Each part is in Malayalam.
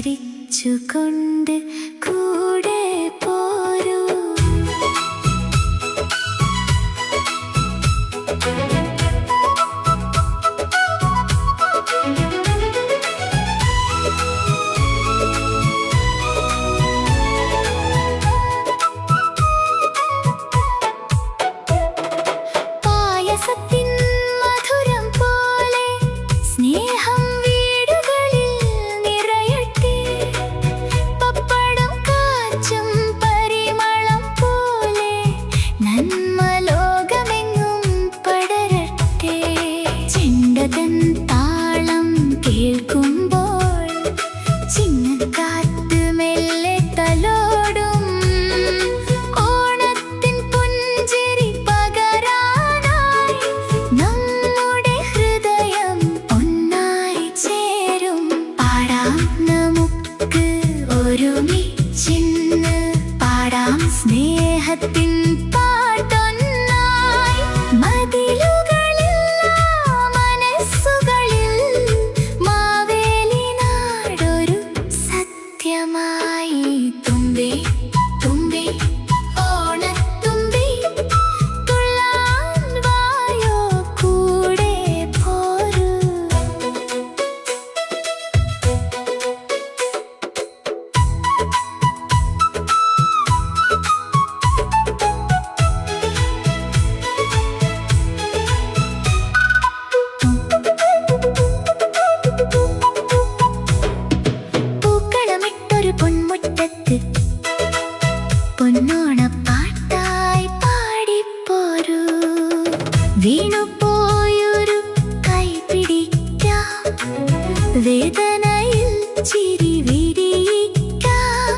ചിരിച്ചുകൊണ്ട് കൂടെ പോരൂ. പായസത്തിൻ മധുരം പോലെ സ്നേഹം വീടുകളിൽ നിറയട്ടെ. പപ്പടം കാച്ചും പരിമളം പോലെ നന്മ ലോകമെങ്ങും പടരട്ടെ. ചെണ്ടതൻ താളം കേൾക്കുമ്പോൾ ചിന്നക്കാറ്റ് മെല്ലെ തലോടും. ഓണത്തിൻ പുഞ്ചിരി പകരാനായി നമ്മുടെ ഹൃദയം ഒന്നായി ചേരും. പാടാം നമുക്ക് ഒരുമിച്ചിന്ന്, പാടാം സ്നേഹത്തിൻ പാട്ടൊന്നായി. മതിലുകളില്ല മനസ്സുകളിൽ മാവേലി നാടൊരു സത്യമായി. തുമ്പി തുമ്പി ഓണത്തുമ്പി തുള്ളാൻ വായോ കൂടെ പോരൂ. പൂക്കളമിട്ടൊരു പൊന്മുറ്റത്ത് പൊന്നോണപ്പാട്ടായി പാടിപ്പോരൂ. വീണുപോയൊരു കൈ പിടിക്കാം, വേദനയിൽ ചിരി വിരിയിക്കാം.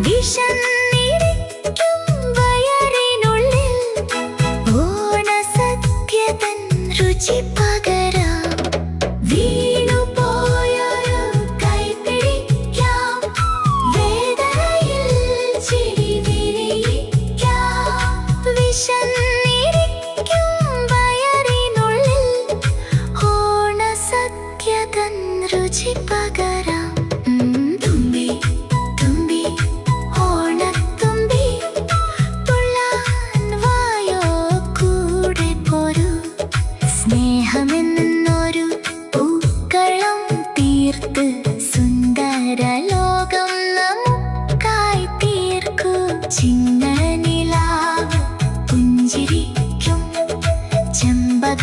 വിശന്നിരിക്കും വയറിനുള്ളിൽ ഓണസദ്യതൻ രുചി പകരാം. വീണുപോയൊരു കൈ പിടിക്കാം, വേദനയിൽ ചിരി വിരിയിക്കാം. വിശന്നിരിക്കും വയറിനുള്ളിൽ ഓണസദ്യതൻ രുചി പകരാം. തുമ്പി തുമ്പി ഓണത്തുമ്പി തുള്ളാൻ വായോ കൂടെ പോരൂ. സ്നേഹമെന്നൊരു പൂക്കളം തീർത്ത് സുന്ദര ലോകം നമുക്കായി തീർക്കൂ. ചിങ്ങനിലാവ് പുഞ്ചിരിക്കും ചെമ്പക